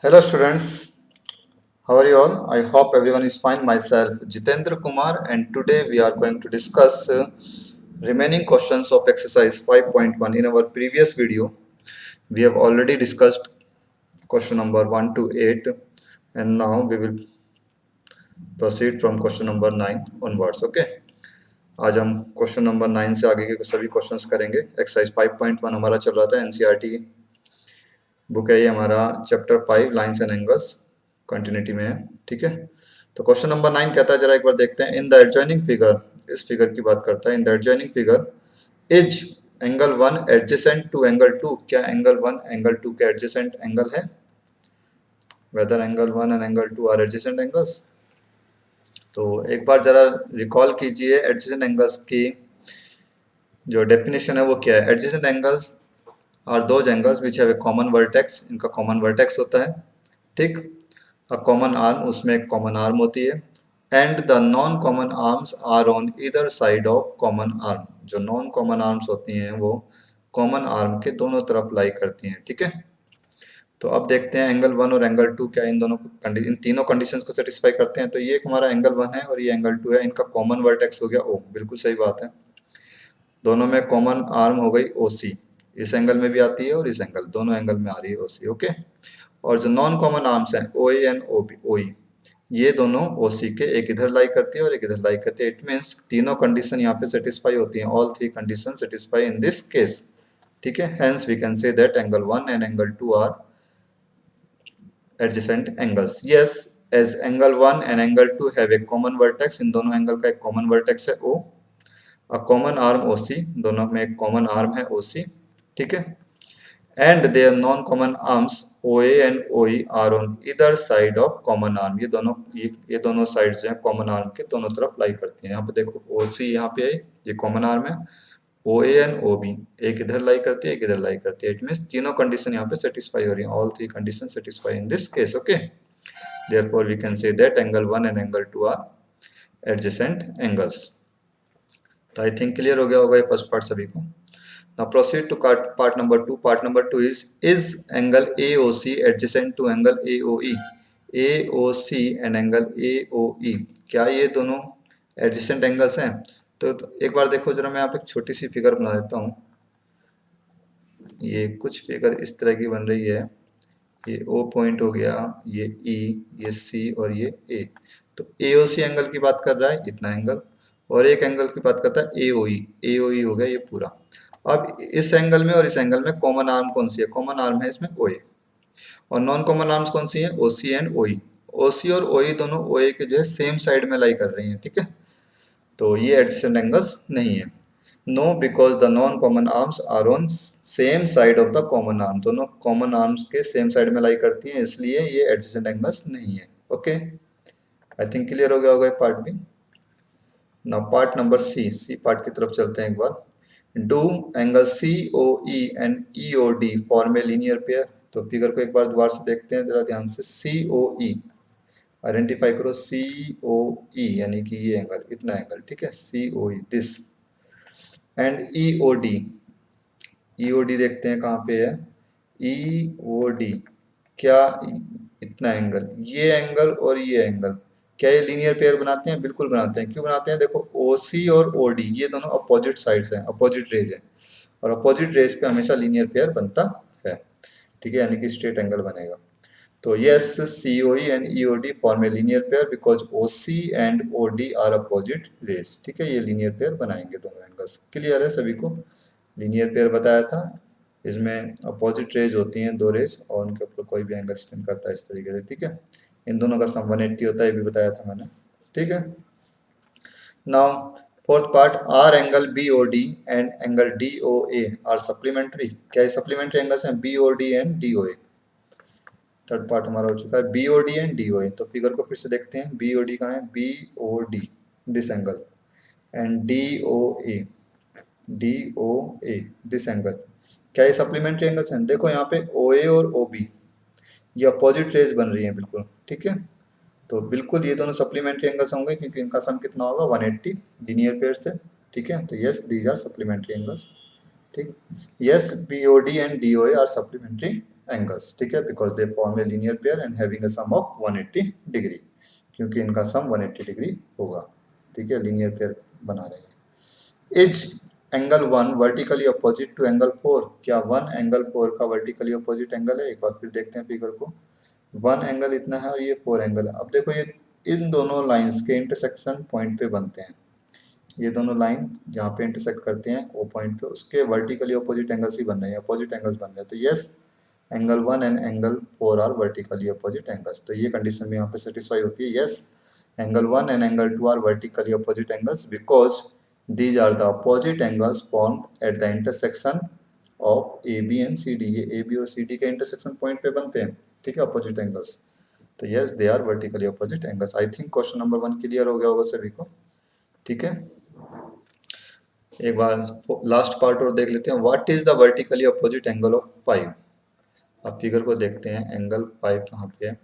Hello students, how are you all? I hope everyone is fine. Myself Jitendra Kumar, and today we are going to discuss remaining questions of exercise 5.1. In our previous video, we have already discussed question number 1 to 8, and now we will proceed from question number 9 onwards. Okay, आज हम question number 9 से आगे के सभी questions करेंगे। Exercise 5.1 हमारा चल रहा था, एनसीईआरटी की बुक है ये हमारा, chapter 5 lines and angles continuity में है। ठीक है, तो क्वेश्चन नंबर 9 कहता है, जरा एक बार देखते हैं। इन द एडजॉइनिंग फिगर, इस फिगर की बात करता है। In the adjoining figure is angle 1 adjacent to angle 2। क्या एंगल 1 एंगल 2 के एडजेसेंट एंगल है? Whether angle 1 and angle 2 are adjacent angles. तो एक बार जरा रिकॉल कीजिए एडजेसेंट एंगल्स की जो डेफिनेशन है वो क्या है। Adjacent angles are those angles which have a common vertex. इनका कॉमन वर्टेक्स होता है, ठीक। अ कॉमन आर्म, उसमें एक कॉमन आर्म होती है। And the non common arms are on either side of common arm. जो नॉन कॉमन आर्म्स होती हैं वो कॉमन आर्म के दोनों तरफ लाई करती हैं। ठीक है, तो अब देखते हैं एंगल 1 और एंगल 2 क्या इन तीनों कंडीशंस को सेटिस्फाई करते हैं। तो ये हमारा एंगल 1 है और ये एंगल 2 है। इनका कॉमन वर्टेक्स हो गया O। बिल्कुल सही बात है, दोनों में कॉमन आर्म हो गई OC। इस एंगल में भी आती है और इस एंगल, दोनों एंगल में आ रही है OC। ओके, और जो नॉन कॉमन आर्म्स हैं OA एंड OE, ये दोनों OC के एक इधर लाई करती है और एक इधर लाई करती है। इट मीन्स तीनों कंडीशन यहाँ पे सेटिस्फाई होती हैं। All three condition satisfy in this case. ठीक है, hence we can say that angle 1 and angle 2 are adjacent angles. Yes, as angle 1 and angle 2 have a common vertex, इन दोनों angle का एक कॉमन वर्टेक्स है O। A common arm OC, दोनों में एक common arm है OC। ठीक है, and their non common arms OA and OE are on either side of common arm. ये दोनों साइड जो है कॉमन आर्म के दोनों तरफ लाई करती हैं। यहाँ पे देखो OC यहाँ पे है, ये कॉमन आर्म है। OA एंड OB एक इधर लाई करती है, एक इधर लाई करती है। इट मीन्स तीनों कंडीशन यहाँ पे सेटिस्फाई हो रही है। All three condition satisfy in this case. Okay, therefore we can say that angle 1 and angle 2 are adjacent angles। तो आई थिंक क्लियर हो गया होगा ये फर्स्ट पार्ट सभी को। Now proceed to part number 2. Part number 2 is angle AOC adjacent to angle AOE? AOC and angle AOE क्या ये दोनों adjacent angles हैं? तो एक बार देखो जरा, मैं यहाँ पे एक छोटी सी फिगर बना देता हूँ। ये कुछ फिगर इस तरह की बन रही है। ये O पॉइंट हो गया, ये E, ये C और ये A। तो AOC एंगल की बात कर रहा है, इतना एंगल, और एक एंगल की बात करता है AOE। AOE हो गया ये पूरा। अब इस एंगल में और इस एंगल में कॉमन आर्म कौन सी है? कॉमन आर्म है इसमें OA। और नॉन कॉमन आर्म्स कौन सी हैं? OC and OE। OC और OE दोनों OA के जो है सेम साइड में लाई कर रही हैं। ठीक है, तो ये एडजेसेंट एंगल्स नहीं है। No, because the non common arms are on same side of the common arm. दोनों कॉमन आर्म्स के सेम साइड में लाई करती हैं, इसलिए ये एडजेसेंट एंगल्स नहीं है। ओके, आई थिंक क्लियर हो गया होगा ये पार्ट भी। Now part number C part की तरफ चलते हैं एक बार। Do angle COE and EOD form a linear pair. तो फिगर को एक बार दोबारा से देखते हैं जरा ध्यान से। COE आइडेंटिफाई करो, COE यानी कि ये एंगल, इतना एंगल। ठीक है, COE दिस। एंड EOD देखते हैं कहाँ पे है। EOD क्या इतना एंगल, ये एंगल और ये एंगल, क्या ये लीनियर पेयर बनाते हैं? बिल्कुल बनाते हैं। क्यों बनाते हैं? देखो OC और OD ये दोनों अपोजिट साइड्स हैं, अपोजिट रेज हैं, और अपोजिट रेज पे हमेशा लीनियर पेयर बनता है। ठीक है, यानी कि स्ट्रेट एंगल बनेगा। तो yes, COE and EOD form a linear pair because OC and OD are opposite rays. ठीक है, ये लीनियर पेयर बनाएंगे दोनों एंगल्स। क्लियर है सभी को? लीनियर पेयर बताया था, इसमें अपोजिट रेज होती हैं दो रेज, और उनके ऊपर कोई भी एंगल स्टैंड करता है इस तरीके से। ठीक है, इन दोनों का सम 180 होता है, ये भी बताया था मैंने। ठीक है, now fourth part, are angle BOD and angle DOA are supplementary. क्या ये सप्लीमेंट्री एंगल्स हैं? BOD and DOA। Third part हमारा हो चुका है BOD एंड DOA। तो फिगर को फिर से देखते हैं। BOD कहाँ है? BOD this angle, and DOA this angle. क्या ये सप्लीमेंट्री एंगल्स हैं? देखो यहाँ पे OA और OB ये अपोजिट रेज बन रही हैं बिल्कुल। ठीक है, तो बिल्कुल ये दोनों सप्लीमेंट्री एंगल्स होंगे क्योंकि इनका सम कितना होगा? 180 लीनियर पेयर से। ठीक है, तो yes these are supplementary angles. ठीक, yes BOD and DOA are supplementary angles, ठीक है, because they form a linear pair and having a sum of 180 degree, क्योंकि इनका सम 180 डिग्री होगा, ठीक है, लीनियर पेयर बना रहे हैं। Is angle 1 vertically opposite to angle 4, क्या 1 एंगल 4 का वर्टिकली अपोजिट एंगल है? एक बार फिर देखते हैं फिगर को। 1 एंगल इतना है और ये 4 एंगल है। अब देखो ये इन दोनों लाइंस के इंटरसेक्शन पॉइंट पे बनते हैं, ये दोनों लाइन जहाँ पे इंटरसेक्ट करते हैं वो पॉइंट पे उसके वर्टिकली अपोजिट एंगल्स ही बन रहे हैं, अपोजिट एंगल्स बन रहे हैं। तो yes, angle 1 and angle 4 are vertically opposite angles. तो ये कंडीशन भी यहाँ पे सेटिस्फाई होती है। Yes, angle 1 and angle 2 are vertically opposite angles because these are the opposite angles formed at the intersection of AB and CD। ये AB और CD के इंटरसेक्शन पॉइंट पे बनते हैं, ठीक है, अपोजिट एंगल्स। तो yes, they are vertically opposite angles. I think question number 1 clear हो गया होगा सभी को, ठीक है। एक बार लास्ट पार्ट और देख लेते हैं। What is the vertically opposite angle of 5? अब फिगर को देखते हैं, एंगल 5 कहाँ पे है?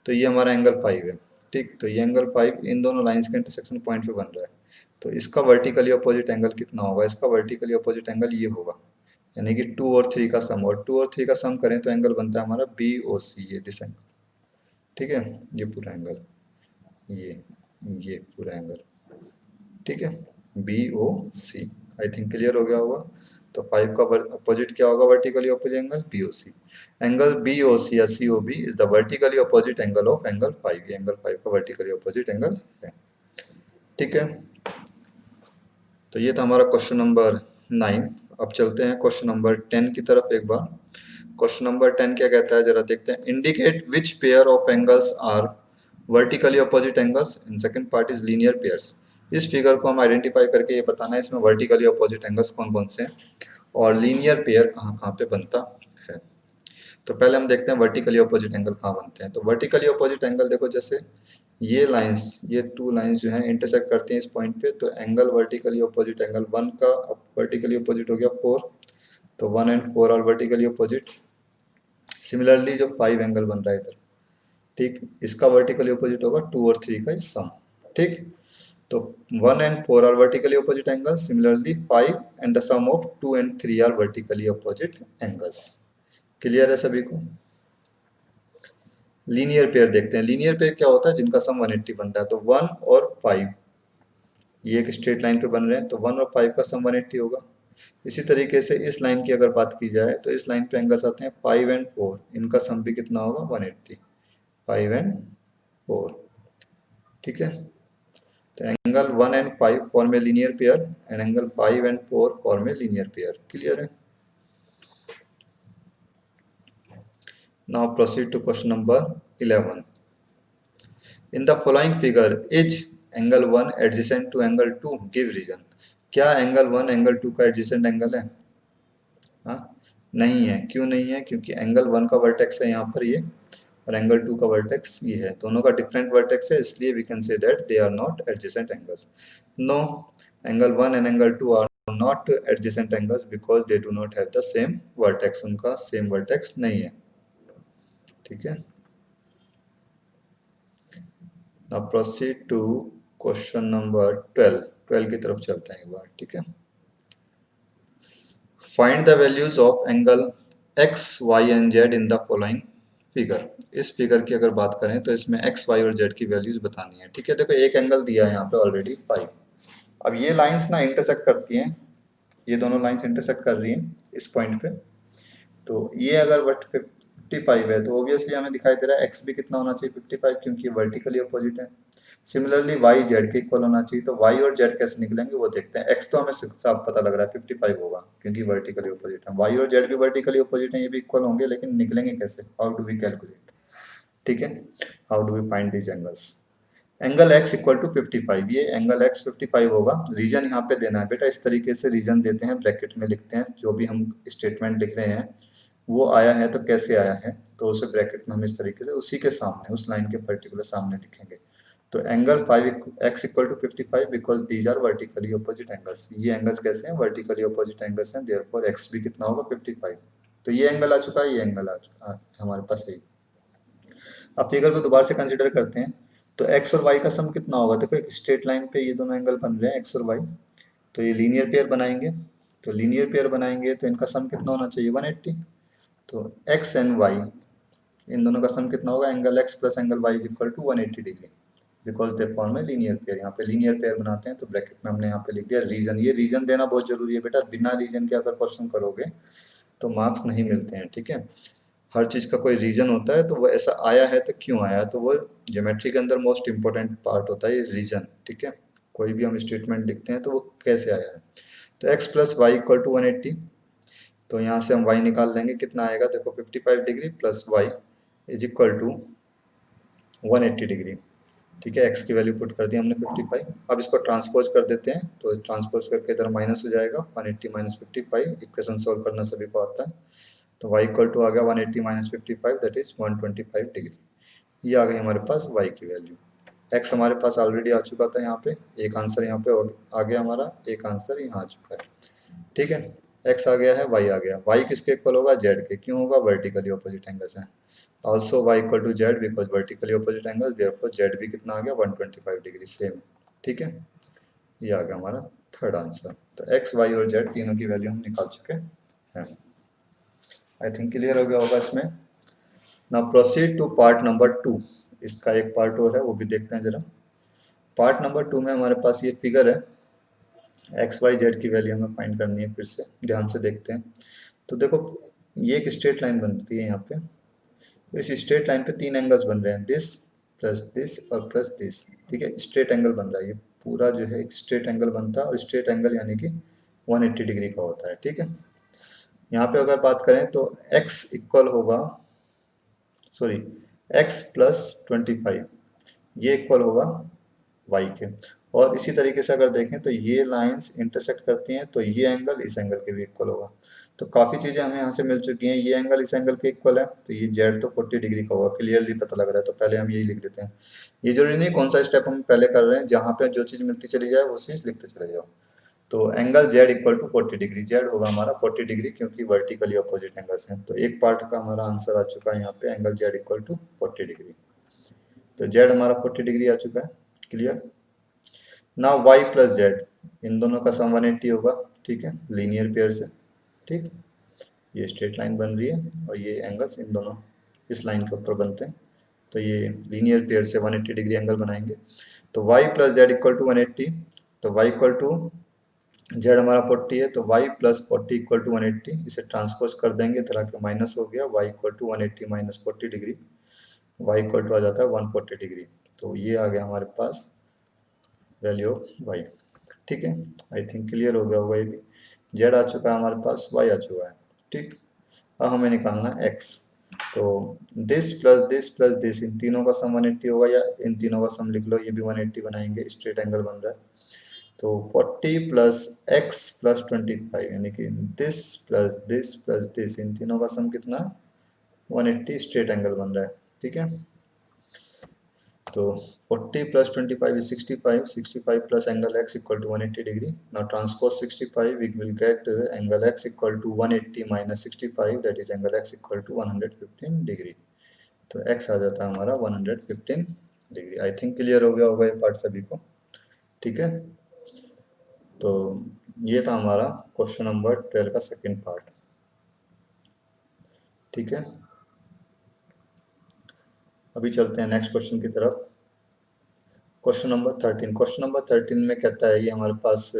तो ये हमारा एंगल 5 है, ठीक। तो ये एंगल 5 इन दोनों लाइंस के इंटरसेक्शन पॉइंट पे बन रहा है। तो इसका वर्टिकली अपोजिट एंगल कितना होगा? इसका वर्टिकली अपोजिट एंगल ये होगा, यानी कि 2 और 3 का सम, और 2 और 3 का सम करें तो एंगल बनता है हमारा BOC, ये दिस एंगल, ठीक है, ये पूरा एंगल, ये पूरा एंगल, ठीक है, BOC। आई थिंक क्लियर हो गया होगा। तो 5 का अपोजिट क्या होगा? Vertically opposite angle BOC। Angle BOC या COB is the vertically opposite angle of angle 5। ये एंगल 5 का वर्टिकली अपोजिट एंगल है, ठीक है। तो ये था हमारा क्वेश्चन नंबर 9। अब चलते हैं क्वेश्चन नंबर 10 की तरफ एक बार। क्वेश्चन नंबर 10 क्या कहता है, जरा देखते हैं। Indicate which pair of angles are vertically opposite angles in second part is linear pairs. इस फिगर को हम आइडेंटिफाई करके ये बताना है इसमें वर्टिकली अपोजिट एंगल्स कौन कौन से हैं और लीनियर पेयर कहाँ कहाँ पे बनता है। तो पहले हम देखते हैं वर्टिकली अपोजिट एंगल कहाँ बनते हैं। तो वर्टिकली अपोजिट एंगल देखो, जैसे ये लाइंस, ये 2 लाइंस जो हैं इंटरसेक्ट करती हैं इस पॉइंट पे, तो एंगल वर्टिकली अपोजिट एंगल 1 का वर्टिकली अपोजिट हो गया 4, तो 1 and 4 are vertically opposite. Similarly जो 5 एंगल बन रहा है इधर, ठीक, इसका वर्टिकली अपोजिट होगा 2 और 3 का सम, ठीक। तो 1 and 4 are vertically opposite angle, similarly 5 and the sum of 2 and 3 are vertically opposite angles. Clear है सभी को? लीनियर पेयर देखते हैं। लीनियर पेयर क्या होता है? जिनका सम 180 बनता है। तो 1 और 5 ये एक स्ट्रेट लाइन पे बन रहे हैं, तो 1 और 5 का सम 180 होगा। इसी तरीके से इस लाइन की अगर बात की जाए तो इस लाइन पे एंगल्स आते हैं 5 एंड 4, इनका सम भी कितना होगा? 180, 5 एंड 4, ठीक है। तो angle 1 and 5 form a linear pair and angle 5 and 4 form a linear pair. Clear है? Now proceed to question number 11। In the following figure, is angle 1 adjacent to angle 2? Give reason। क्या angle 1 angle 2 का adjacent angle है? हाँ, नहीं है। क्यों नहीं है? क्योंकि एंगल 1 का वर्टेक्स है यहाँ पर ये, और एंगल 2 का वर्टेक्स ये है, दोनों का डिफरेंट वर्टेक्स है, इसलिए we can say that they are not adjacent angles. No, angle 1 and angle 2 are not adjacent angles because they do not have the same vertex, उनका सेम वर्टेक्स नहीं है, ठीक है। Now proceed to question number 12। 12 की तरफ चलते हैं एक बार, ठीक है। Find the values of angle x, y and z in the following figure। इस फिगर की अगर बात करें तो इसमें x, y और z की वैल्यूज बतानी है, ठीक है। देखो एक एंगल दिया है यहाँ पे ऑलरेडी 5। अब ये लाइंस ना इंटरसेक्ट करती हैं, ये दोनों लाइंस इंटरसेक्ट कर रही हैं इस पॉइंट पे। तो ये अगर 55 है तो ऑब्वियसली हमें दिखाई दे रहा है x भी कितना होना चाहिए? 55, क्योंकि वर्टिकली अपोजिट है। सिमिलरली y z के इक्वल होना चाहिए। तो y और z कैसे निकलेंगे वो देखते हैं। x तो हमें साफ पता लग रहा है 55 होगा क्योंकि वर्टिकली अपोजिट है। y और z भी वर्टिकली अपोजिट है, ये भी इक्वल होंगे, लेकिन निकलेंगे कैसे? हाउ डू वी कैलकुलेट, ठीक है, how do we find these angles. Angle x equal to 55, ये एंगल x 55 होगा। रीजन यहाँ पे देना है बेटा, इस तरीके से रीजन देते हैं, ब्रैकेट में लिखते हैं। जो भी हम स्टेटमेंट लिख रहे हैं वो आया है तो कैसे आया है, तो उसे ब्रैकेट में हम इस तरीके से उसी के सामने, उस लाइन के पर्टिकुलर सामने लिखेंगे। तो angle 5 x equal to 55 because these are vertically opposite angles. ये एंगल्स कैसे हैं? वर्टिकली अपोजिट एंगल्स हैं, देयरफॉर x भी कितना होगा? 55। तो ये एंगल आ चुका है, ये एंगल आ चुका है हमारे पास है। अब फिगर को दोबारा से कंसिडर करते हैं। तो x और y का सम कितना होगा? देखो एक स्ट्रेट लाइन पे ये दोनों एंगल बन रहे हैं x और y, तो ये लीनियर पेयर बनाएंगे। तो लीनियर पेयर बनाएंगे तो इनका सम कितना होना चाहिए? 180। तो एक्स एंड वाई इन दोनों का सम कितना होगा, angle x plus angle y is equal to 180 degree, because they form a linear pair. यहाँ पे लीनियर पेयर बनाते हैं तो ब्रैकेट में हमने यहाँ पे लिख दिया रीजन। ये रीजन देना बहुत जरूरी है बेटा, बिना रीजन के अगर क्वेश्चन करोगे तो मार्क्स नहीं मिलते हैं, ठीक है। हर चीज़ का कोई रीजन होता है, तो वो ऐसा आया है तो क्यों आया है, तो वो ज्योमेट्री के अंदर मोस्ट इंपॉर्टेंट पार्ट होता है ये रीजन, ठीक है। कोई भी हम स्टेटमेंट लिखते हैं तो वो कैसे आया है। तो x plus y equal to 180, तो यहाँ से हम y निकाल लेंगे, कितना आएगा देखो 55 degree plus y is equal to 180 degree, ठीक है। x की वैल्यू पुट कर दी हमने 55। अब इसको ट्रांसपोज कर देते हैं, तो ट्रांसपोज करके इधर माइनस हो जाएगा, 180 माइनस 55, इक्वेशन सोल्व करना सभी को आता है। तो y इक्वल टू आ गया 180 माइनस 55, दैट इज 125 डिग्री। ये आ गई हमारे पास y की वैल्यू। x हमारे पास ऑलरेडी आ चुका था यहाँ पे, एक आंसर यहाँ पे आ गया हमारा, एक आंसर यहाँ आ चुका है, ठीक है। x आ गया है, y आ गया, y किसके इक्वल होगा, z के, क्यों होगा, वर्टिकली ऑपोजिट एंगल्स हैं। Also y equal to z because vertically opposite angles, therefore z भी कितना आ गया 125 डिग्री सेम, ठीक है। ये आ गया हमारा थर्ड आंसर। तो x, y और z तीनों की वैल्यू हम निकाल चुके हैं। आई थिंक क्लियर हो गया होगा इसमें। Now proceed to part number 2। इसका एक पार्ट और है, वो भी देखते हैं जरा। पार्ट नंबर 2 में हमारे पास ये फिगर है, एक्स वाई जेड की वैल्यू हमें फाइंड करनी है। फिर से ध्यान से देखते हैं, तो देखो ये एक स्ट्रेट लाइन बनती है यहाँ पे, तो इस स्ट्रेट लाइन पे तीन एंगल्स बन रहे हैं, दिस और प्लस दिस, ठीक है। स्ट्रेट एंगल बन रहा है, ये पूरा जो है एक स्ट्रेट एंगल बनता है, और स्ट्रेट एंगल यानी कि 180 डिग्री का होता है, ठीक है। यहाँ पे अगर बात करें तो x इक्वल होगा, सॉरी, x प्लस 25, ये इक्वल होगा y के। और इसी तरीके से अगर देखें तो ये लाइंस इंटरसेक्ट करती हैं, तो ये एंगल इस एंगल के भी इक्वल होगा। तो काफ़ी चीज़ें हमें यहाँ से मिल चुकी हैं, ये एंगल इस एंगल के इक्वल है, तो ये z तो 40 डिग्री का होगा, क्लियरली पता लग रहा है। तो पहले हम यही लिख देते हैं, ये जरूरी नहीं कौन सा स्टेप हम पहले कर रहे हैं, जहाँ पे जो चीज़ मिलती चली जाए वो चीज़ लिखते चले जाओ। तो angle z equal to 40 degree, z होगा हमारा 40 डिग्री, क्योंकि वर्टिकली अपोजिट एंगल्स हैं। तो एक पार्ट का हमारा आंसर आ चुका है यहाँ पे, angle z equal to 40 degree. तो z हमारा 40 डिग्री आ चुका है, clear. Now y plus Z, इन दोनों का सम 180 होगा, ठीक है, लीनियर पेयर से, ठीक। ये स्ट्रेट लाइन बन रही है और ये एंगल्स इन दोनों इस लाइन के ऊपर बनते हैं, तो ये लीनियर पेयर से 180 डिग्री एंगल बनाएंगे। तो y plus z equal to 180, तो y इक्वल टू जेड हमारा 40 है, तो y प्लस 40 इक्वल टू 180, इसे ट्रांसपोज कर देंगे, तरह के माइनस हो गया, y equal to 180 minus 40 degree, y equal to आ जाता है 140 डिग्री। तो ये आ गया हमारे पास वैल्यू ऑफ y, ठीक है। आई थिंक क्लियर हो गया होगा ये भी। z आ चुका है हमारे पास, y आ चुका है, ठीक। अब हमें निकालना है x, तो दिस प्लस दिस, इन तीनों का सम 180 होगा, या इन तीनों का सम लिख लो, ये भी 180 बनाएंगे, स्ट्रेट एंगल बन रहा है। तो 40 प्लस x प्लस 25, यानी कि दिस प्लस दिस, इन तीनों का सम कितना, 180 स्ट्रेट एंगल बन रहा है, ठीक है। तो 40 plus 25 is 65, 65 plus angle x equal to 180 degree. Now transpose 65, we will get angle x equal to 180 minus 65, that is angle x equal to 115 degree. तो x आ जाता है हमारा 115 डिग्री। आई थिंक क्लियर हो गया होगा ये पार्ट सभी को, ठीक है। तो ये था हमारा क्वेश्चन नंबर 12 का सेकंड पार्ट, ठीक है। अभी चलते हैं नेक्स्ट क्वेश्चन की तरफ। क्वेश्चन नंबर 13, क्वेश्चन नंबर 13 में कहता है, ये हमारे पास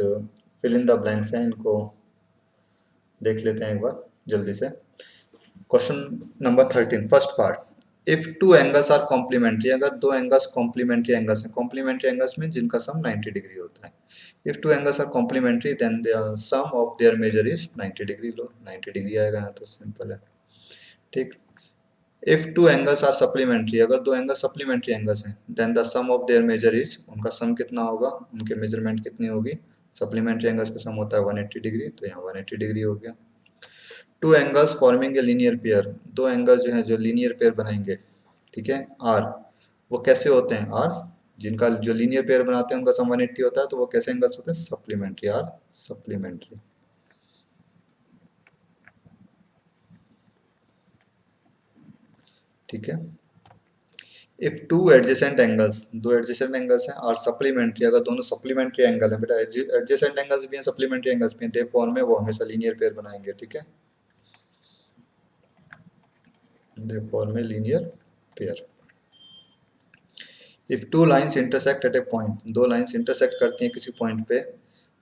फिल इन द ब्लैंक्स हैं, इनको देख लेते हैं एक बार जल्दी से। Question number 13 first part, if two angles are complementary, अगर दो एंगल्स कॉम्प्लीमेंट्री एंगल्स हैं, कॉम्प्लीमेंट्री एंगल्स में जिनका सम 90 डिग्री होता है। If two angles are complementary then the sum of their measure is 90 degree. लो 90 डिग्री आएगा यहाँ, तो सिंपल है, ठीक। If two angles are supplementary, अगर दो एंगल सप्लीमेंट्री एंगल्स हैं, then the sum of their measure is, उनका सम कितना होगा, उनके मेजरमेंट कितनी होगी, सप्लीमेंट्री एंगल्स का सम होता है 180 डिग्री, तो यहाँ 180 डिग्री हो गया। Two angles forming a linear pair, दो एंगल जो है जो लीनियर पेयर बनाएंगे, ठीक है, आर, वो कैसे होते हैं, आर जिनका जो लीनियर पेयर बनाते हैं उनका सम 180 होता है, तो वो कैसे एंगल्स होते हैं, सप्लीमेंट्री, आर सप्लीमेंट्री, ठीक है। इफ टू एडजेसेंट एंगल्स, दो एडजेसेंट एंगल्स हैं और सप्लीमेंट्री, अगर दोनों सप्लीमेंट्री एंगल है बेटा, एडजेसेंट एंगल्स भी हैं सप्लीमेंट्री एंगल्स भी हैं, दे फॉर्म में वो हमेशा लीनियर पेयर बनाएंगे, ठीक है। They form a linear pair. If two lines intersect at a point, दो लाइंस इंटरसेक्ट करती हैं किसी पॉइंट पे,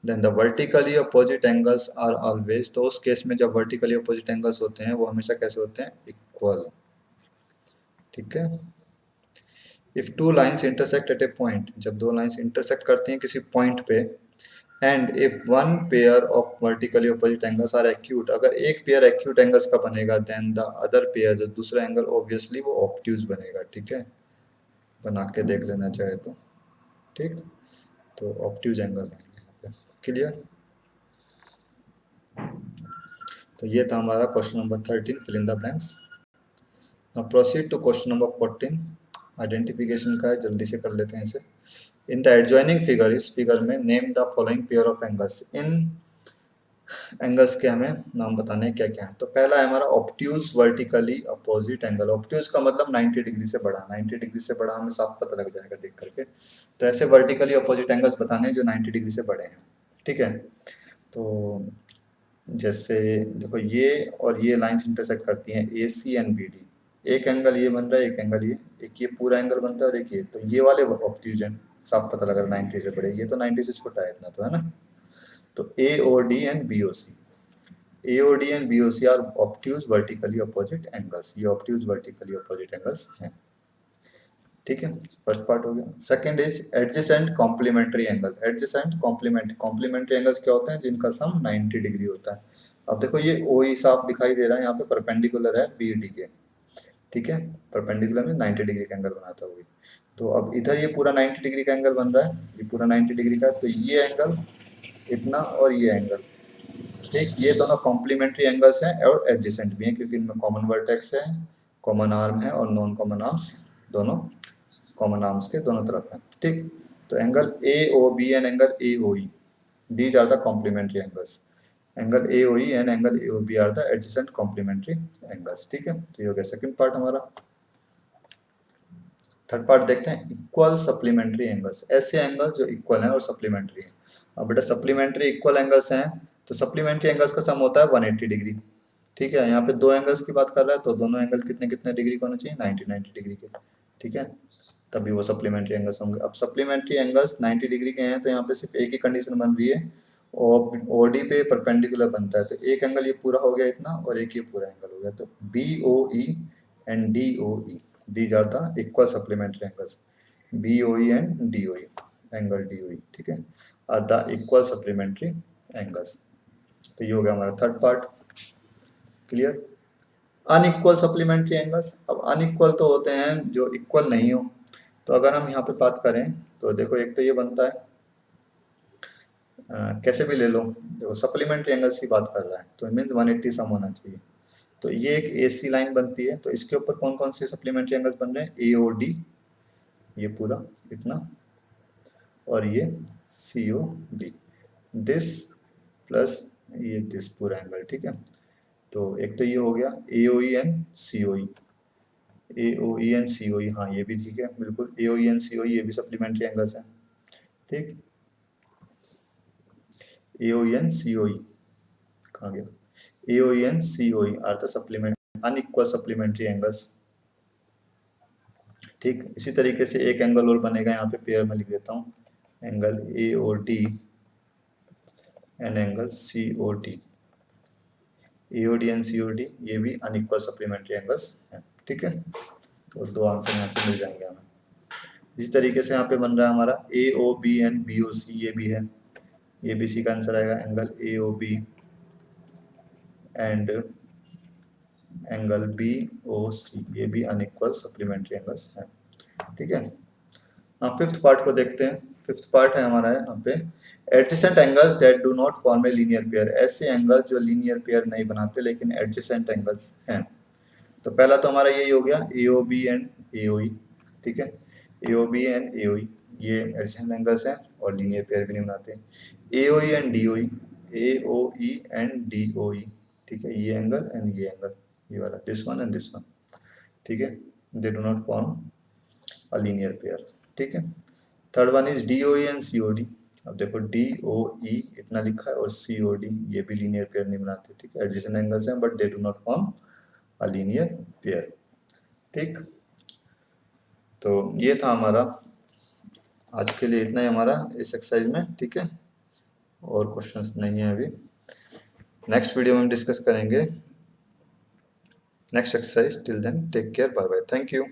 then the vertically opposite angles are always, तो उस केस में जब वर्टिकली अपोजिट एंगल्स होते हैं वो हमेशा कैसे होते हैं, इक्वल। ठीक है। If two lines intersect at a point, जब दो लाइंस इंटरसेक्ट करती हैं किसी पॉइंट पे, and if one pair of vertically opposite angles are acute, अगर एक पेयर एक्यूट एंगल्स का बनेगा, देन द अदर पेयर, जो दूसरा एंगल ऑब्वियसली वो ऑब्ट्यूज बनेगा। ठीक है, बना के देख लेना चाहे तो। ठीक, तो ऑब्ट्यूज एंगल आएंगे यहाँ पे। क्लियर। तो ये था हमारा question number 13, fill in the blanks. Now proceed to question number 14, identification का है, जल्दी से कर लेते हैं इसे। इन द एडजॉइनिंग फिगर, इस फिगर में name the following pair of angles, इन एंगल्स के हमें नाम बताने क्या क्या है। तो पहला है हमारा obtuse vertically opposite angle. Obtuse का मतलब 90 डिग्री से बड़ा, 90 डिग्री से बड़ा हमें साफ पता लग जाएगा देख करके। तो ऐसे वर्टिकली अपोजिट एंगल्स बताने हैं जो 90 डिग्री से बड़े हैं। ठीक है, तो जैसे देखो ये और ये लाइंस इंटरसेक्ट करती हैं ए सी एंड बी डी। एक एंगल ये बन रहा है, एक एंगल ये, एक ये पूरा एंगल बनता है और एक ये, तो ये वाले ऑब्ट्यूज हैं, साफ पता लग रहा है 90 से बड़े, ये तो 90 से छोटा है इतना तो, है ना। तो A O D and B O C, AOD and BOC are obtuse vertically opposite angles, ये obtuse vertically opposite angles हैं। ठीक है, फर्स्ट पार्ट हो गया। Second is adjacent complementary angle. Adjacent complementary angles क्या होते हैं, जिनका सम 90 डिग्री होता है। अब देखो ये OE साफ दिखाई दे रहा है यहाँ पे, परपेंडिकुलर है BD के। ठीक है, परपेंडिकुलर में 90 डिग्री का एंगल बनाता हुआ। तो अब इधर ये पूरा 90 डिग्री का एंगल बन रहा है, ये पूरा 90 डिग्री का, तो ये एंगल इतना और ये एंगल, ठीक, ये दोनों कॉम्प्लीमेंट्री एंगल्स हैं और एडजेसेंट भी हैं, क्योंकि इनमें कॉमन वर्टेक्स है, कॉमन आर्म है और नॉन कॉमन आर्म्स, दोनों कॉमन आर्म्स के दोनों तरफ हैं। ठीक, तो angle AOB and angle AOE, these are the complementary angles. Angle AOE and angle AOB are the adjacent complementary angles. ठीक है, तो ये हो गया सेकंड पार्ट हमारा। थर्ड पार्ट देखते हैं, इक्वल सप्लीमेंट्री एंगल्स। ऐसे एंगल जो इक्वल हैं और सप्लीमेंट्री हैं। अब बेटा सप्लीमेंट्री इक्वल एंगल्स हैं, तो सप्लीमेंट्री एंगल्स का सम होता है 180 डिग्री। ठीक है, यहाँ पे दो एंगल्स की बात कर रहा है, तो दोनों एंगल कितने कितने डिग्री के होने चाहिए, 90 डिग्री के। ठीक है, तभी वो सप्लीमेंट्री एंगल्स होंगे। अब सप्लीमेंट्री एंगल्स 90 डिग्री के हैं, तो यहाँ पे सिर्फ एक ही कंडीशन बन रही है, OD पे परपेंडिकुलर बनता है, तो एक एंगल ये पूरा हो गया इतना और एक ये पूरा एंगल हो गया, तो BOE and DOE, these are the equal supplementary angles, BOE and DOE, angle DOE, ठीक है, are the equal supplementary angles। तो ये हो गया हमारा third part. Clear. Unequal supplementary angles, अब अनइक्वल तो होते हैं जो इक्वल नहीं हो। तो अगर हम यहाँ पे बात करें तो देखो, एक तो ये बनता है कैसे भी ले लो, देखो सप्लीमेंट्री एंगल्स की बात कर रहा है, तो मीन्स 180 सम होना चाहिए। तो ये एक AC लाइन बनती है, तो इसके ऊपर कौन कौन से सप्लीमेंट्री एंगल्स बन रहे हैं, AOD, ये पूरा इतना, और ये COD, दिस प्लस ये दिस पूरा एंगल। ठीक है, तो एक तो ये हो गया AOE and COE, AOE and COE, हाँ ये भी ठीक है बिल्कुल, AOE एंड COE ये भी सप्लीमेंट्री एंगल्स हैं। ठीक, AOE एंड COE कहाँ गया, AOE and COE are the supplement unequal supplementary angles. ठीक, इसी तरीके से एक एंगल और बनेगा, यहाँ पे पेयर में लिख देता हूँ, angle AOD and angle COD, AOD and COD ये भी अनइक्वल सप्लीमेंट्री एंगल्स हैं। ठीक है, तो दो आंसर यहाँ से मिल जाएंगे हमें। इसी तरीके से यहाँ पे बन रहा है हमारा AOB एंड BOC, ये भी है, ABC का आंसर आएगा angle AOB and angle BOC, ये भी अनइक्वल सप्लीमेंट्री एंगल्स हैं। ठीक है, अब फिफ्थ पार्ट को देखते हैं। फिफ्थ पार्ट है हमारा यहाँ पे, adjacent angles that do not form a linear pair. ऐसे एंगल जो लीनियर पेयर नहीं बनाते लेकिन एडजेसेंट एंगल्स हैं। तो पहला तो हमारा यही हो गया AOB एंड AOE। ठीक है, AOB एंड AOE ये एडजेसेंट एंगल्स हैं और लीनियर पेयर भी नहीं बनाते। AOE and DOE, AOE and DOE, ठीक है, ये एंगल एंड ये एंगल, ये वाला, this one and this one, ठीक है, दे do not form a linear pair. ठीक है, third one is DOE and COD। अब देखो DOE इतना लिखा है और COD ये भी लीनियर पेयर नहीं बनाते। ठीक है, एडजेसेंट एंगल्स हैं but they do not form a linear pair. ठीक, तो ये था हमारा आज के लिए, इतना ही हमारा इस एक्सरसाइज में। ठीक है, और क्वेश्चंस नहीं है अभी। नेक्स्ट वीडियो में हम डिस्कस करेंगे next exercise. Till then take care, bye bye, thank you.